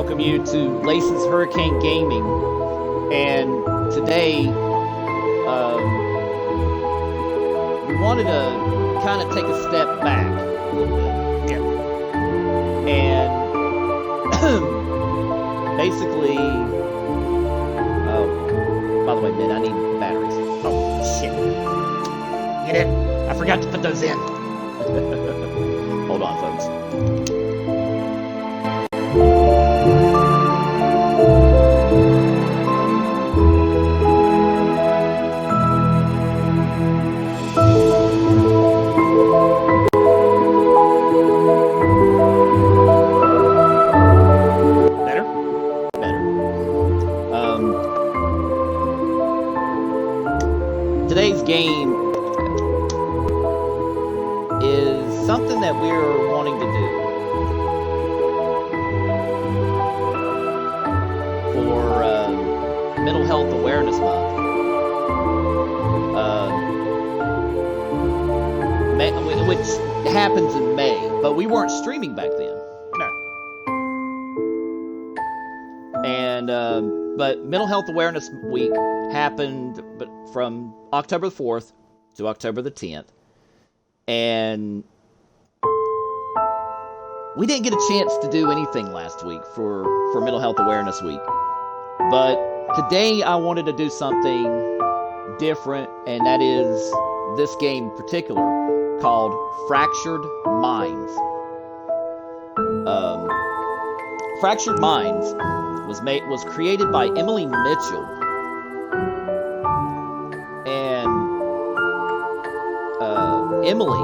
welcome you to Lace's Hurricane Gaming, and today we wanted to kind of take a step back a little bit. Yeah. And basically, by the way, Ben, I need batteries. Oh, shit. Get it? I forgot to put those in. Hold on, folks. Today's game is something that we're wanting to do for Mental Health Awareness Month, which happens in May, but we weren't streaming back then. No. And but Mental Health Awareness Week happened from October the 4th to October the 10th. And we didn't get a chance to do anything last week for Mental Health Awareness Week. But today I wanted to do something different, and that is this game in particular called Fractured Minds. Fractured Minds was created by Emily Mitchell. Emily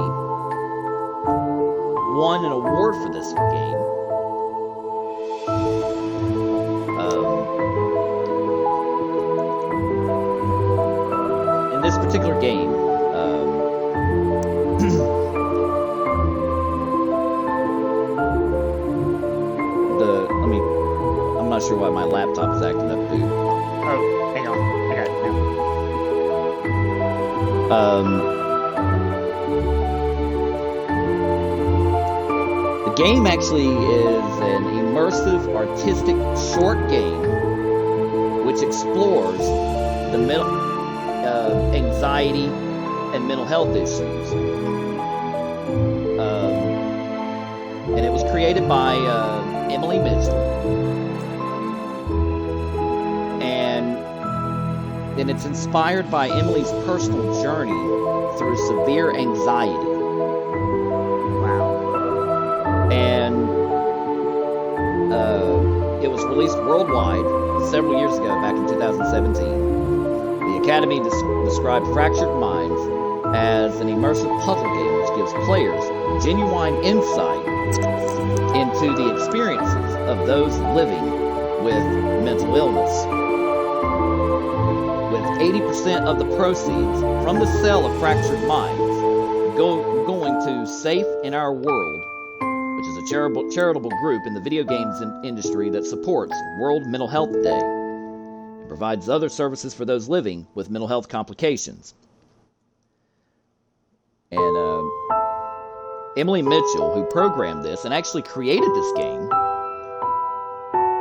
won an award for this game. In this particular game, I'm not sure why my laptop is acting up too. Oh, hang on. I got it now. The game actually is an immersive artistic short game which explores the anxiety and mental health issues. And it was created by Emily Mitchell. And it's inspired by Emily's personal journey through severe anxiety. And it was released worldwide several years ago, back in 2017. The Academy described Fractured Minds as an immersive puzzle game which gives players genuine insight into the experiences of those living with mental illness. With 80% of the proceeds from the sale of Fractured Minds going to Safe in Our World, which is a charitable group in the video games industry that supports World Mental Health Day and provides other services for those living with mental health complications. And Emily Mitchell, who programmed this and actually created this game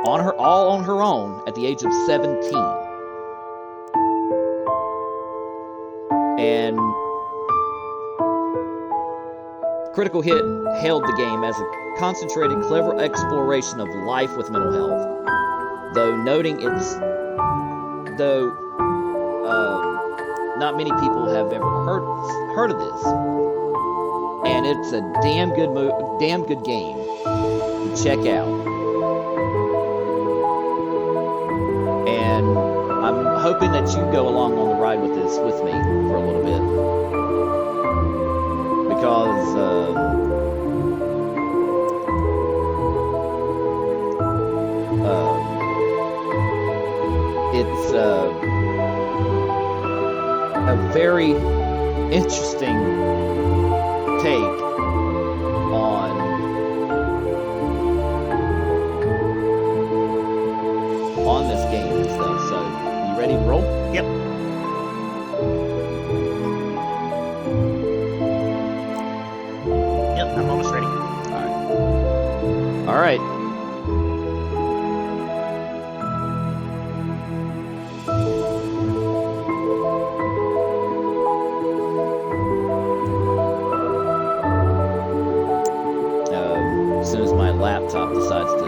all on her own at the age of 17. And Critical Hit hailed the game as a concentrated, clever exploration of life with mental health, though noting not many people have ever heard of this, and it's a damn good game to check out. And I'm hoping that you go along on the ride with this with me for a little bit. Because it's a very interesting take on this game and stuff. So, you ready to roll? Yep. Yep, I'm almost ready. All right. laptop decides to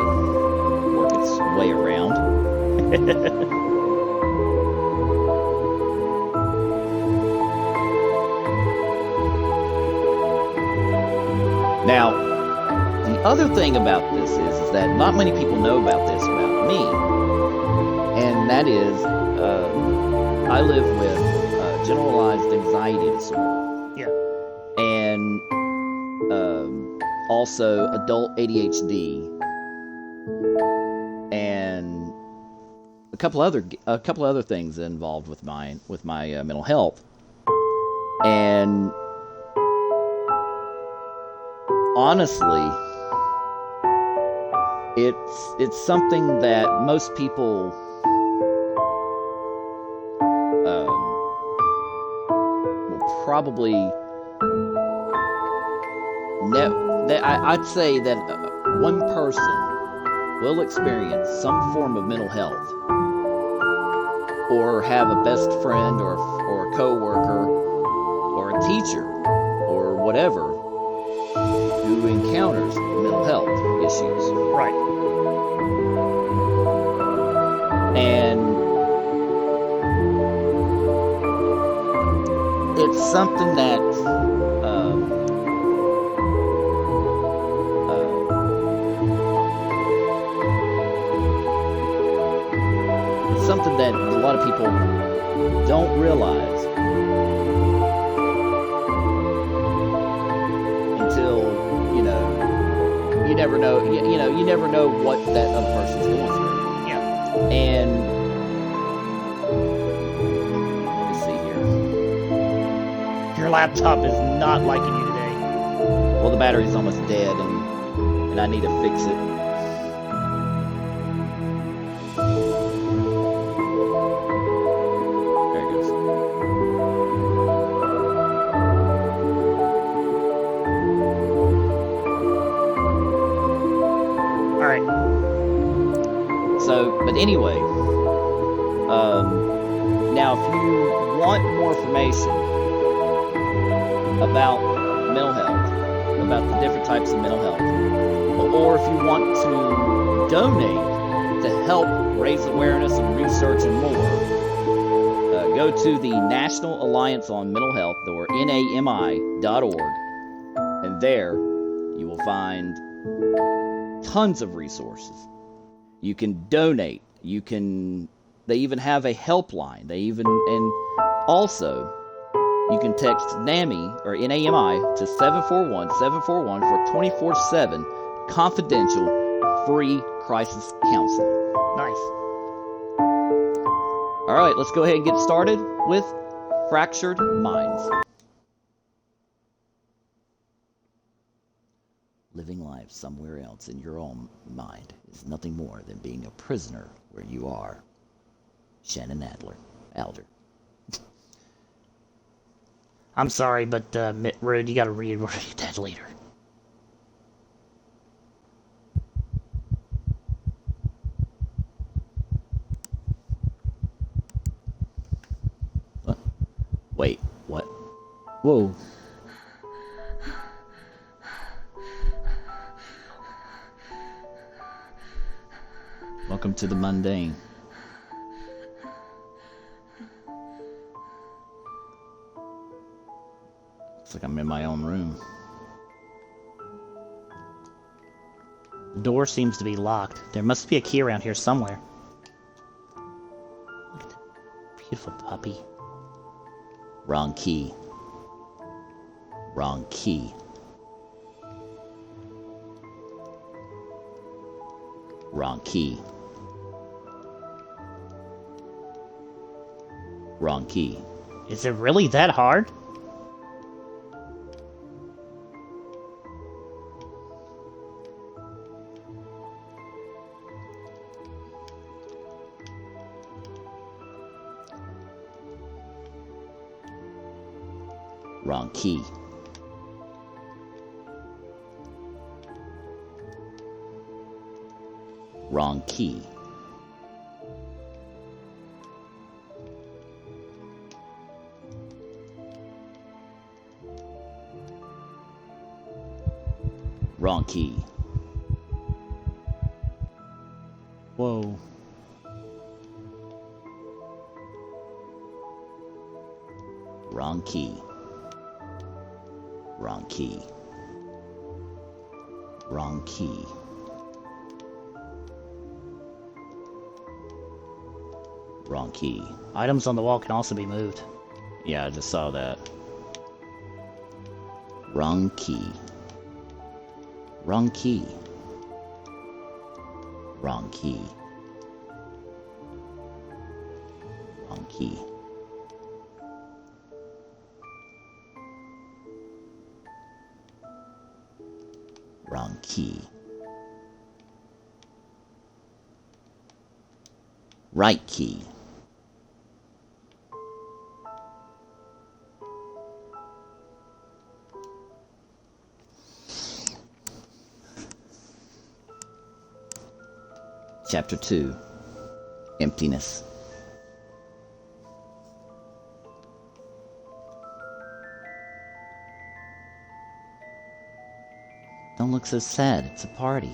work its way around. Now, the other thing about this is that not many people know about this about me, and that is I live with generalized anxiety disorder. Yeah. And also adult ADHD, and a couple other things involved with my mental health. And honestly, it's something that most people will probably I'd say that one person will experience some form of mental health, or have a best friend or a coworker or a teacher or whatever who encounters mental health issues. Right. And it's something that something that a lot of people don't realize until, you never know, you never know what that other person's going through. Yeah. And let me see here. Your laptop is not liking you today. Well, the battery's almost dead, and I need to fix it. But anyway, now if you want more information about mental health, about the different types of mental health, or if you want to donate to help raise awareness and research and more, go to the National Alliance on Mental Health, or NAMI.org, and there you will find tons of resources. You can donate. They even have a helpline. And also, you can text NAMI or NAMI to 741-741 for 24/7 confidential free crisis counseling. Nice. All right, let's go ahead and get started with Fractured Minds. Living life somewhere else in your own mind is nothing more than being a prisoner where you are. Shannon Alder. I'm sorry, but Rude, you gotta read that later. What? Wait, what? Whoa. Welcome to the mundane. Looks like I'm in my own room. The door seems to be locked. There must be a key around here somewhere. Look at that beautiful puppy. Wrong key. Wrong key. Wrong key. Wrong key. Is it really that hard? Wrong key. Wrong key. Wrong key. Whoa. Wrong key. Wrong key. Wrong key. Wrong key. Items on the wall can also be moved. Yeah, I just saw that. Wrong key. Wrong key. Wrong key. Wrong key. Wrong key. Right key. Chapter 2. Emptiness. Don't look so sad, it's a party.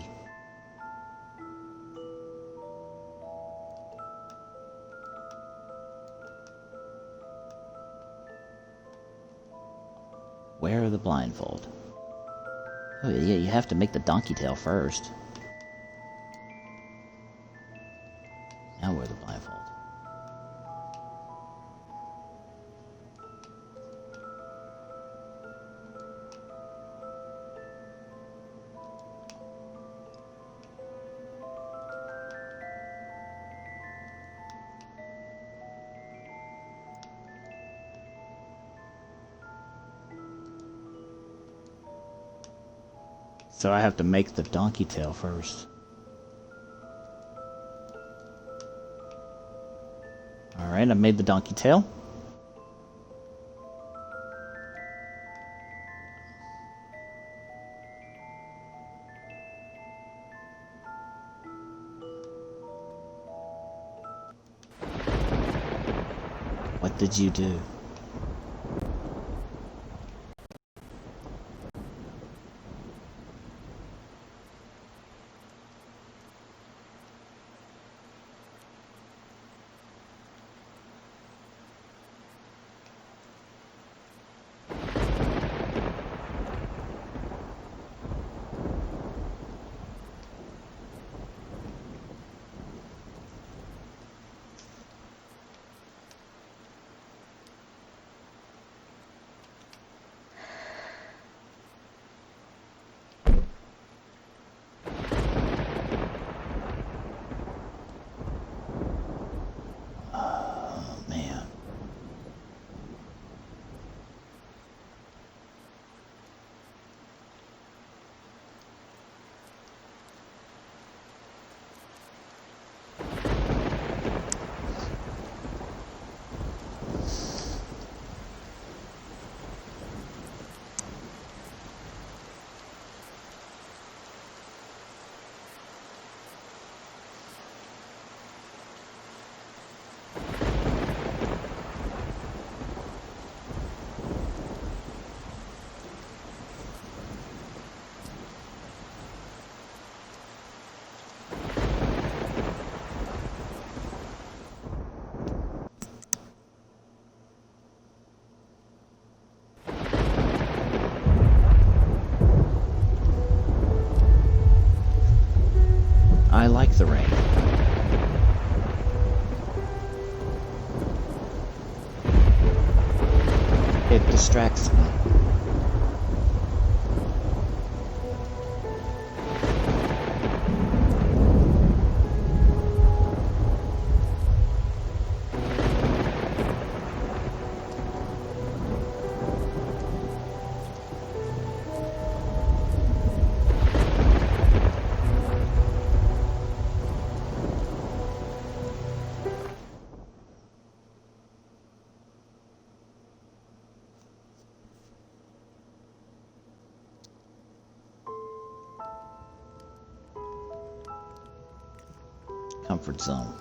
Wear the blindfold. Oh yeah, you have to make the donkey tail first. Now wear the blindfold. So I have to make the donkey tail first. Alright, I made the donkey tail. What did you do? I like the rain. It distracts me. Comfort zone.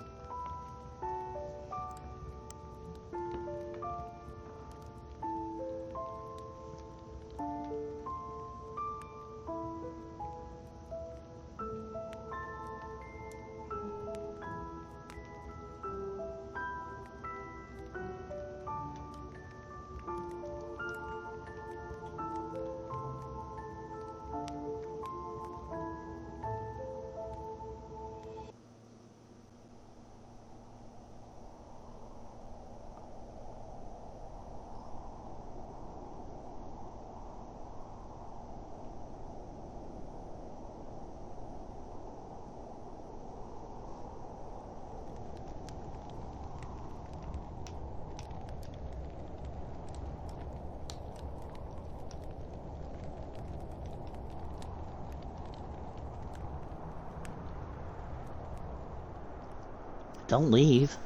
Don't leave.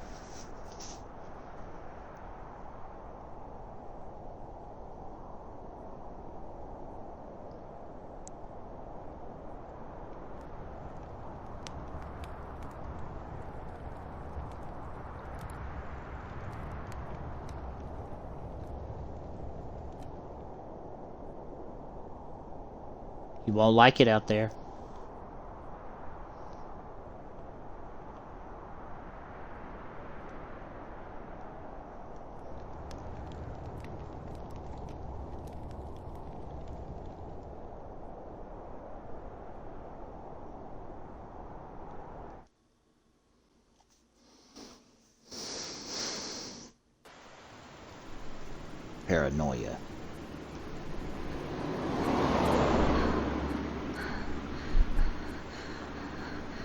You won't like it out there. Paranoia.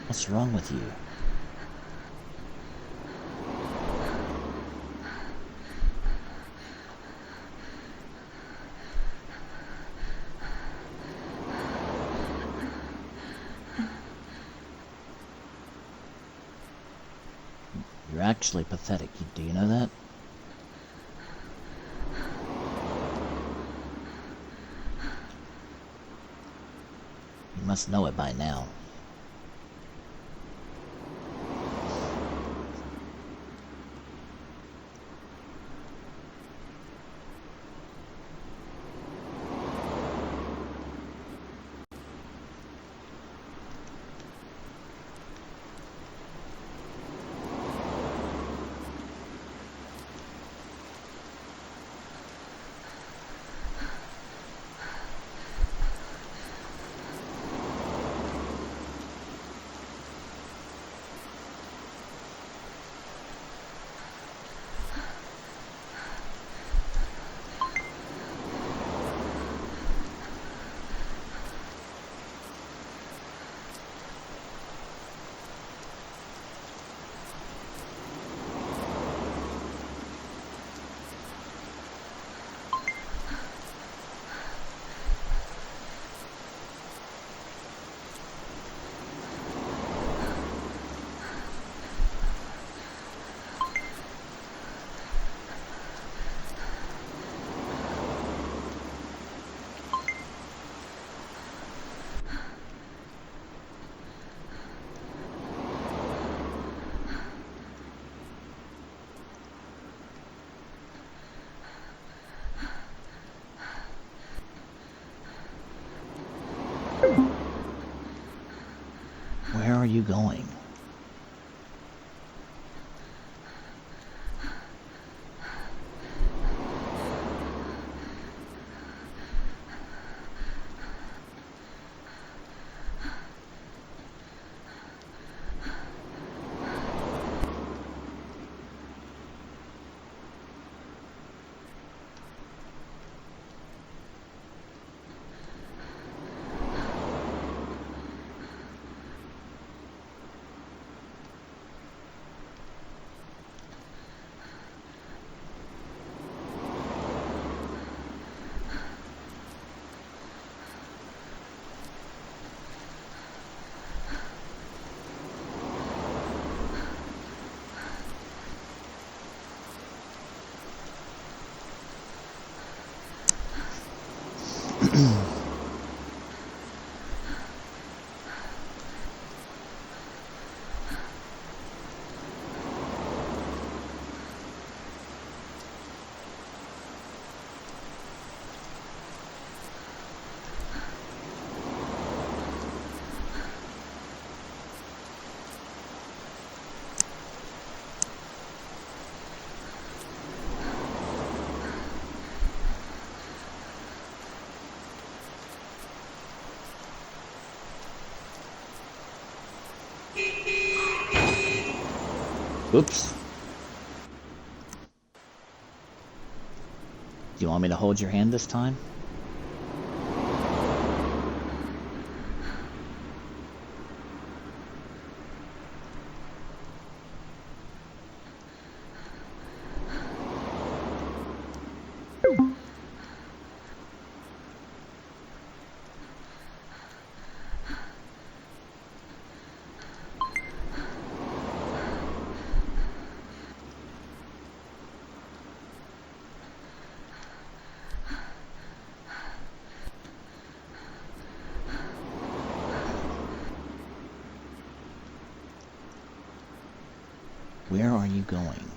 What's wrong with you? You're actually pathetic. Do you know that? You must know it by now. Where are you going? Oops. Do you want me to hold your hand this time? Where are you going?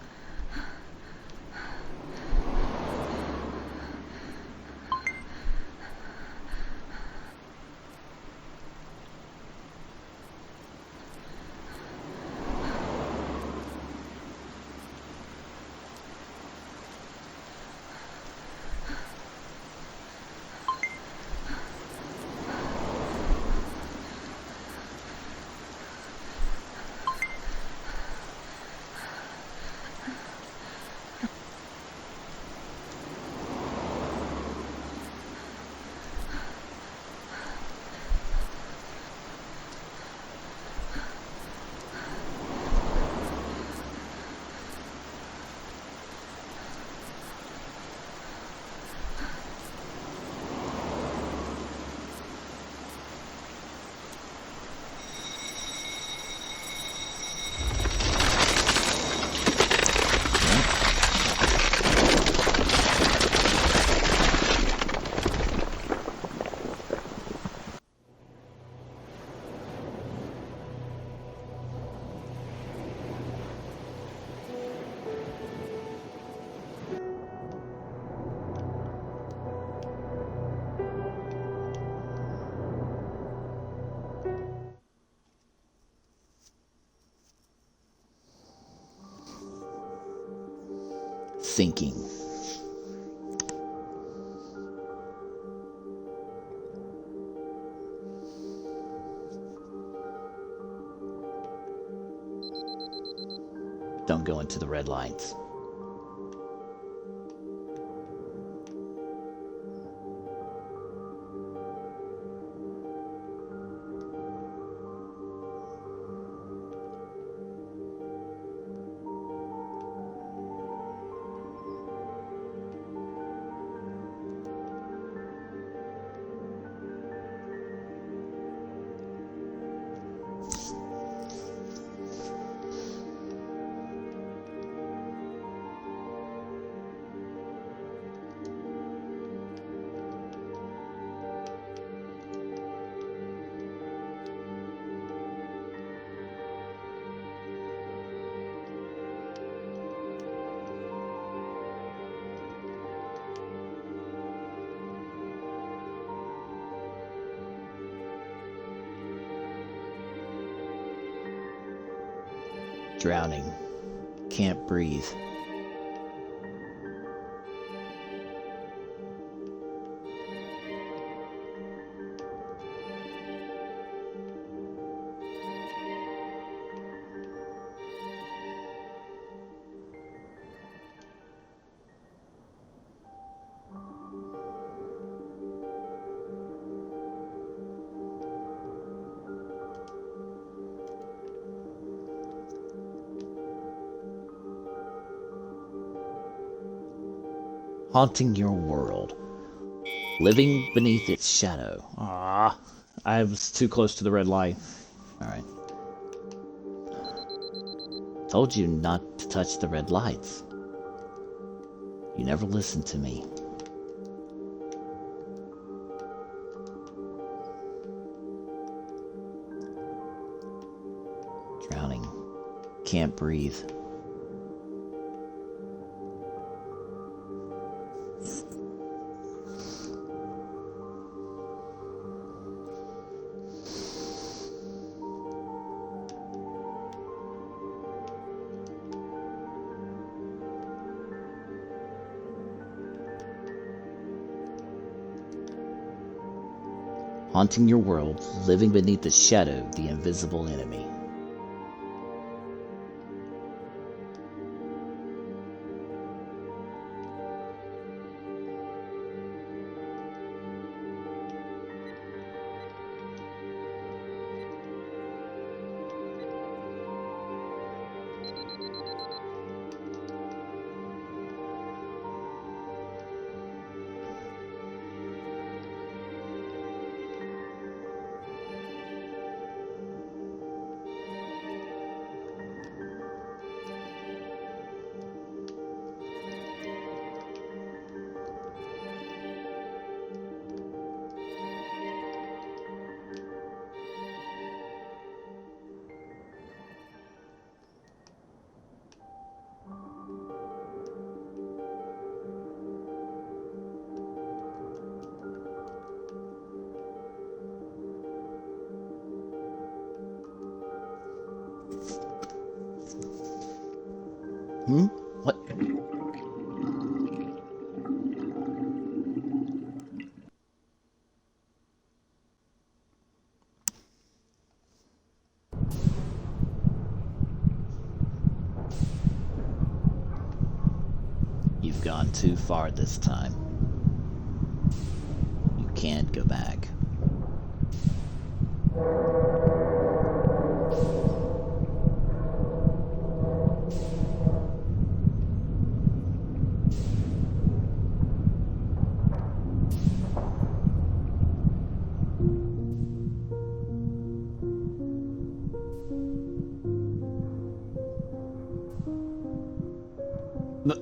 Thinking. Don't go into the red lights. Drowning. Can't breathe. Haunting your world. Living beneath its shadow. Ah, I was too close to the red light. Alright. Told you not to touch the red lights. You never listened to me. Drowning. Can't breathe. Haunting your world, living beneath the shadow of the invisible enemy. Hmm? What? You've gone too far this time. You can't go back. But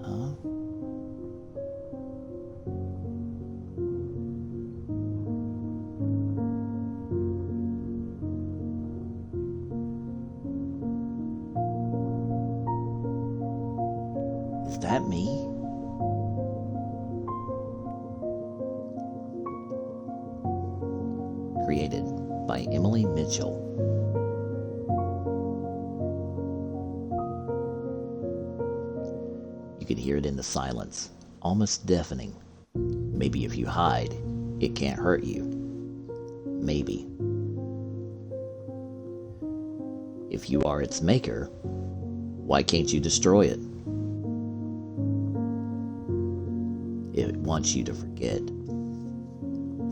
huh? Is that me? Created by Emily Mitchell. You can hear it in the silence, almost deafening. Maybe if you hide, it can't hurt you. Maybe. If you are its maker, why can't you destroy it? It wants you to forget.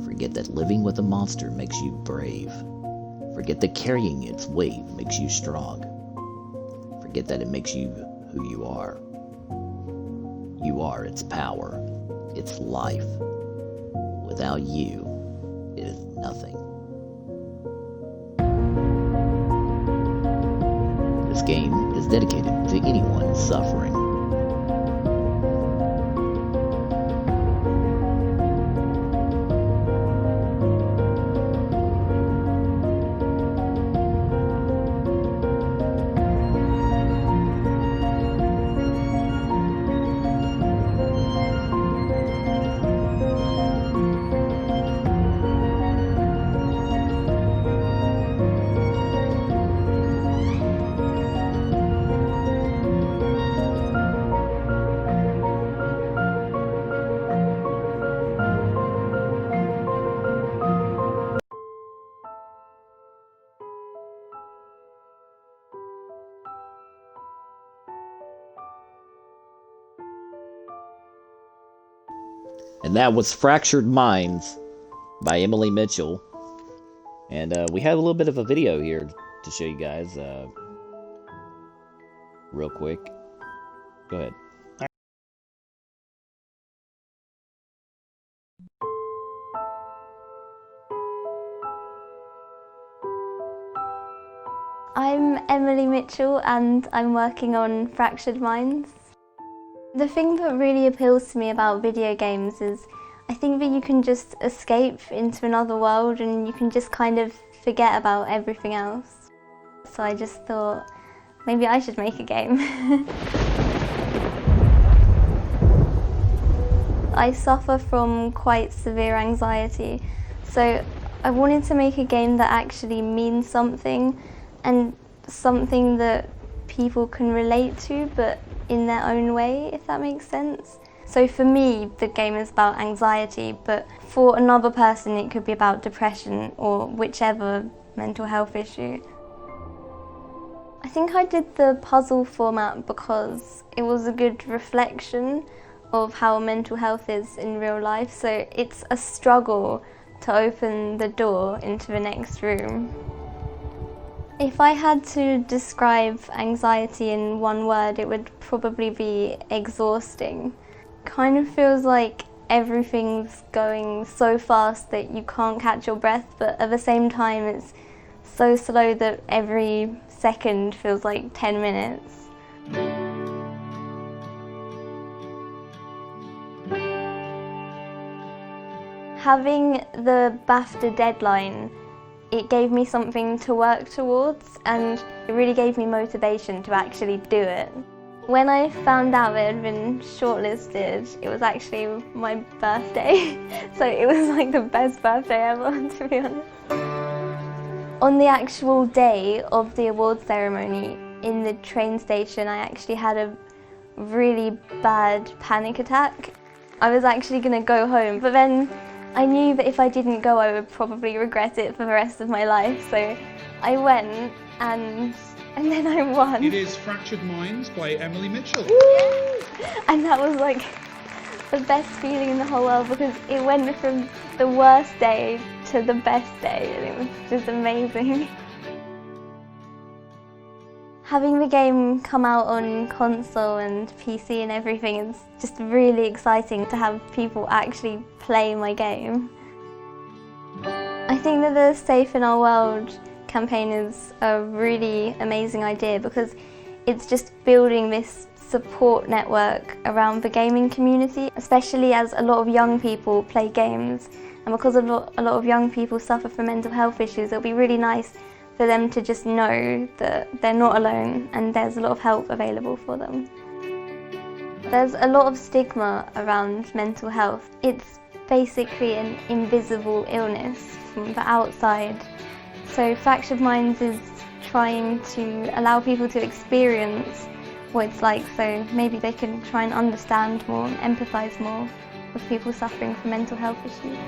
Forget that living with a monster makes you brave. Forget that carrying its weight makes you strong. Forget that it makes you who you are. You are its power, its life. Without you, it is nothing. This game is dedicated to anyone suffering. And that was Fractured Minds by Emily Mitchell. And we have a little bit of a video here to show you guys real quick. Go ahead. I'm Emily Mitchell and I'm working on Fractured Minds. The thing that really appeals to me about video games is I think that you can just escape into another world and you can just kind of forget about everything else. So I just thought maybe I should make a game. I suffer from quite severe anxiety, so I wanted to make a game that actually means something and something that people can relate to, but in their own way, if that makes sense. So for me, the game is about anxiety, but for another person it could be about depression or whichever mental health issue. I think I did the puzzle format because it was a good reflection of how mental health is in real life, so it's a struggle to open the door into the next room. If I had to describe anxiety in one word, it would probably be exhausting. Kind of feels like everything's going so fast that you can't catch your breath, but at the same time it's so slow that every second feels like 10 minutes. Having the BAFTA deadline, it gave me something to work towards and it really gave me motivation to actually do it. When I found out it had been shortlisted, it was actually my birthday, so it was like the best birthday ever, to be honest. On the actual day of the awards ceremony, in the train station, I actually had a really bad panic attack. I was actually going to go home, but then I knew that if I didn't go, I would probably regret it for the rest of my life, so I went and then I won. It is Fractured Minds by Emily Mitchell. And that was like the best feeling in the whole world because it went from the worst day to the best day and it was just amazing. Having the game come out on console and PC and everything is just really exciting to have people actually play my game. I think that the Safe in Our World campaign is a really amazing idea because it's just building this support network around the gaming community, especially as a lot of young people play games, and because a lot of young people suffer from mental health issues, it'll be really nice for them to just know that they're not alone and there's a lot of help available for them. There's a lot of stigma around mental health. It's basically an invisible illness from the outside. So Fractured Minds is trying to allow people to experience what it's like, so maybe they can try and understand more and empathise more with people suffering from mental health issues.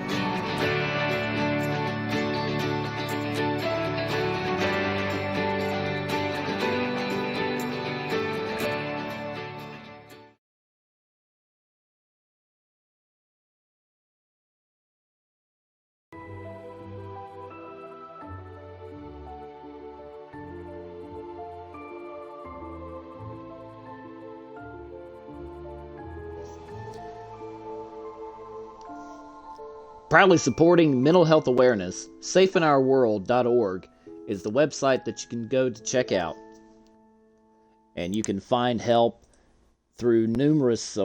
Proudly supporting mental health awareness, safeinourworld.org is the website that you can go to check out. And you can find help through numerous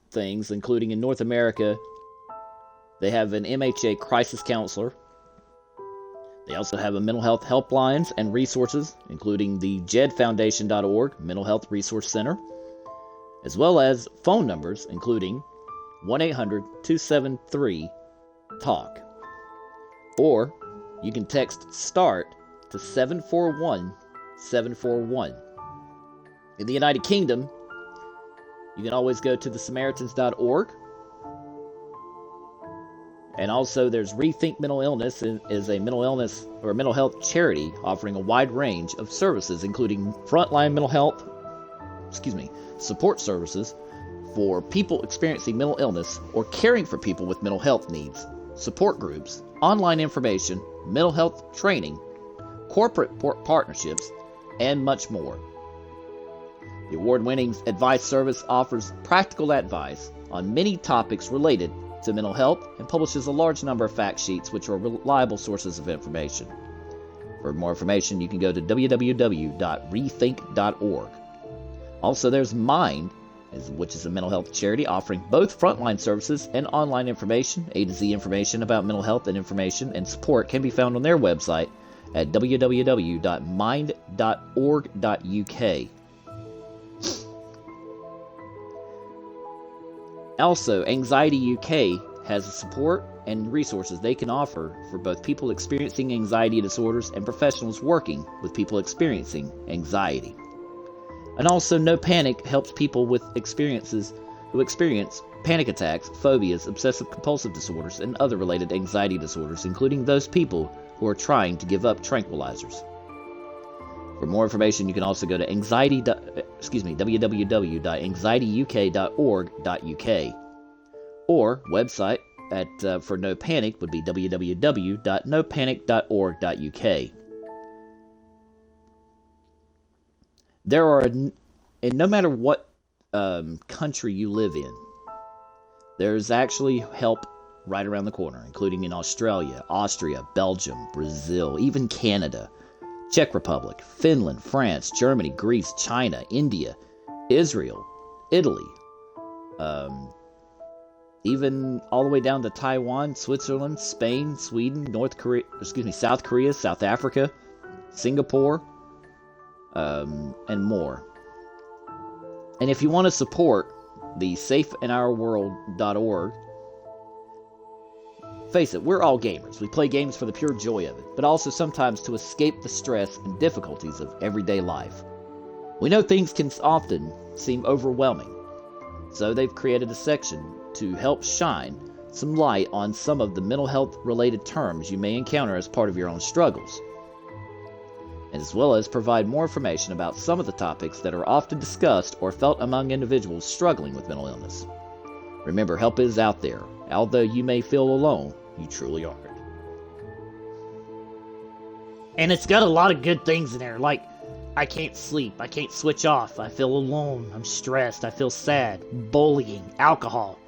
things, including in North America, they have an MHA crisis counselor. They also have a mental health helplines and resources, including the jedfoundation.org Mental Health Resource Center, as well as phone numbers, including 1-800-273-TALK. Or you can text START to 741-741. In the United Kingdom, you can always go to thesamaritans.org. And also there's Rethink Mental Illness, is a mental illness or mental health charity offering a wide range of services, including frontline mental health, support services for people experiencing mental illness or caring for people with mental health needs, support groups, online information, mental health training, corporate partnerships, and much more. The award-winning advice service offers practical advice on many topics related to mental health and publishes a large number of fact sheets which are reliable sources of information. For more information, you can go to www.rethink.org. Also, there's Mind, which is a mental health charity offering both frontline services and online information. A to Z information about mental health and information and support can be found on their website at www.mind.org.uk. Also, Anxiety UK has support and resources they can offer for both people experiencing anxiety disorders and professionals working with people experiencing anxiety. And also, No Panic helps people who experience panic attacks, phobias, obsessive compulsive disorders, and other related anxiety disorders, including those people who are trying to give up tranquilizers. For more information, you can also go to www.anxietyuk.org.uk, or website for No Panic would be www.nopanic.org.uk. There are, and no matter what country you live in, there's actually help right around the corner, including in Australia, Austria, Belgium, Brazil, even Canada, Czech Republic, Finland, France, Germany, Greece, China, India, Israel, Italy, even all the way down to Taiwan, Switzerland, Spain, Sweden, South Korea, South Africa, Singapore, and more. And if you want to support the safeinourworld.org, face it, we're all gamers. We play games for the pure joy of it, but also sometimes to escape the stress and difficulties of everyday life. We know things can often seem overwhelming, so they've created a section to help shine some light on some of the mental health related terms you may encounter as part of your own struggles, as well as provide more information about some of the topics that are often discussed or felt among individuals struggling with mental illness. Remember, help is out there. Although you may feel alone, you truly aren't. And it's got a lot of good things in there, like I can't sleep, I can't switch off, I feel alone, I'm stressed, I feel sad, bullying, alcohol.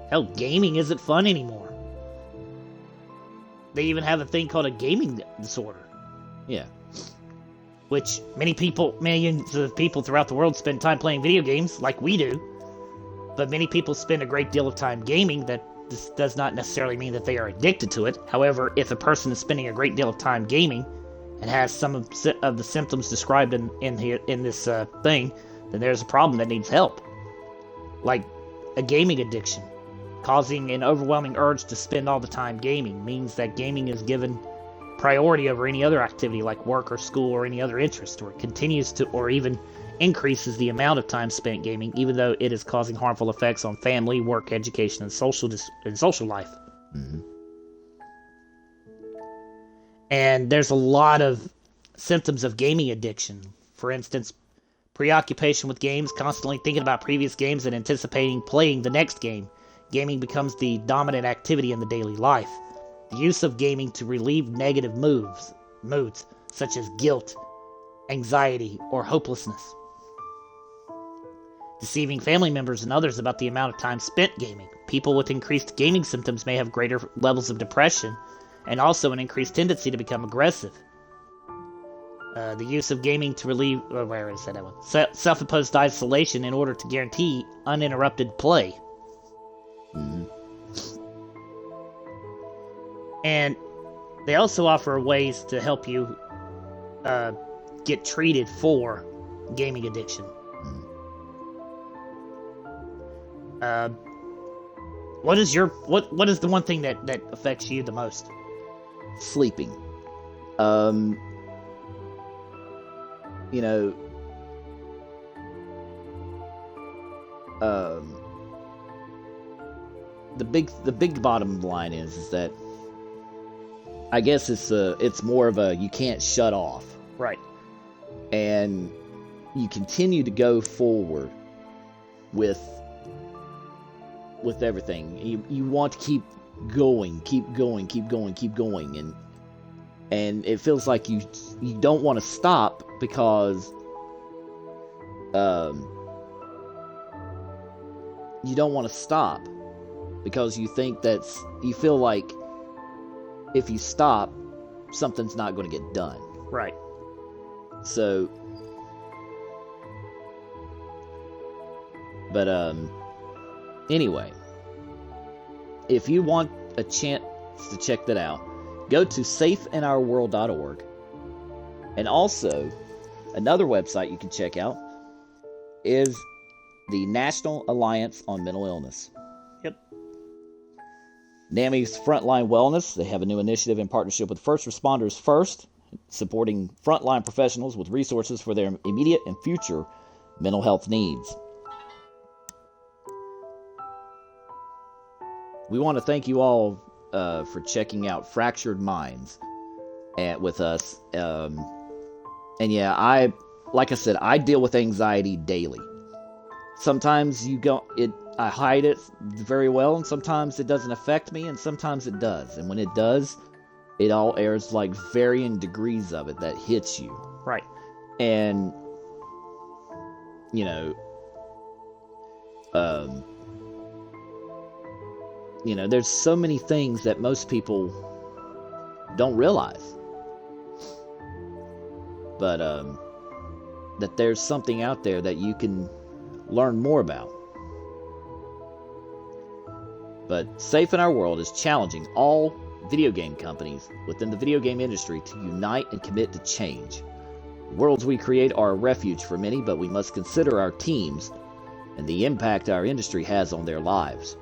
Hell, gaming isn't fun anymore. They even have a thing called a gaming disorder. Yeah. Which millions of people throughout the world spend time playing video games, like we do. But many people spend a great deal of time gaming. That this does not necessarily mean that they are addicted to it. However, if a person is spending a great deal of time gaming and has some of the symptoms described in this thing, then there's a problem that needs help. Like a gaming addiction. Causing an overwhelming urge to spend all the time gaming means that gaming is given priority over any other activity like work or school or any other interest, or it continues to, or even increases the amount of time spent gaming, even though it is causing harmful effects on family, work, education, and social life. Mm-hmm. And there's a lot of symptoms of gaming addiction. For instance, preoccupation with games, constantly thinking about previous games and anticipating playing the next game. Gaming becomes the dominant activity in the daily life. The use of gaming to relieve negative moods, such as guilt, anxiety, or hopelessness. Deceiving family members and others about the amount of time spent gaming. People with increased gaming symptoms may have greater levels of depression and also an increased tendency to become aggressive. The use of gaming to relieve... where is that one? Self-imposed isolation in order to guarantee uninterrupted play. Mm-hmm. And they also offer ways to help you get treated for gaming addiction. What is the one thing that affects you the most? Sleeping. The big bottom line is that I guess it's more of a you can't shut off. Right. And you continue to go forward with everything. You want to keep going, and and it feels like you don't want to stop because you don't want to stop because you think you feel like if you stop, something's not going to get done. Right. So, but anyway, if you want a chance to check that out, go to safeinourworld.org. And also, another website you can check out is the National Alliance on Mental Illness. Yep. NAMI's Frontline Wellness, they have a new initiative in partnership with First Responders First, supporting frontline professionals with resources for their immediate and future mental health needs. We want to thank you all for checking out Fractured Minds with us. And yeah, like I said, I deal with anxiety daily. Sometimes I hide it very well, and sometimes it doesn't affect me, and sometimes it does. And when it does, it all airs like varying degrees of it that hits you. Right. And, there's so many things that most people don't realize. But, that there's something out there that you can learn more about. But Safe in Our World is challenging all video game companies within the video game industry to unite and commit to change. The worlds we create are a refuge for many, but we must consider our teams and the impact our industry has on their lives.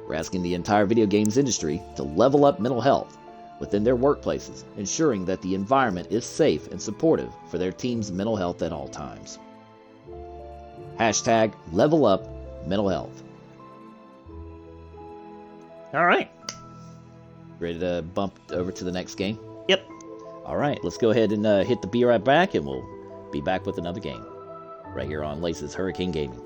We're asking the entire video games industry to level up mental health within their workplaces, ensuring that the environment is safe and supportive for their team's mental health at all times. Hashtag level up mental health. All right. Ready to bump over to the next game? Yep. All right, let's go ahead and hit the Be Right Back, and we'll be back with another game right here on Lace's Hurricane Gaming.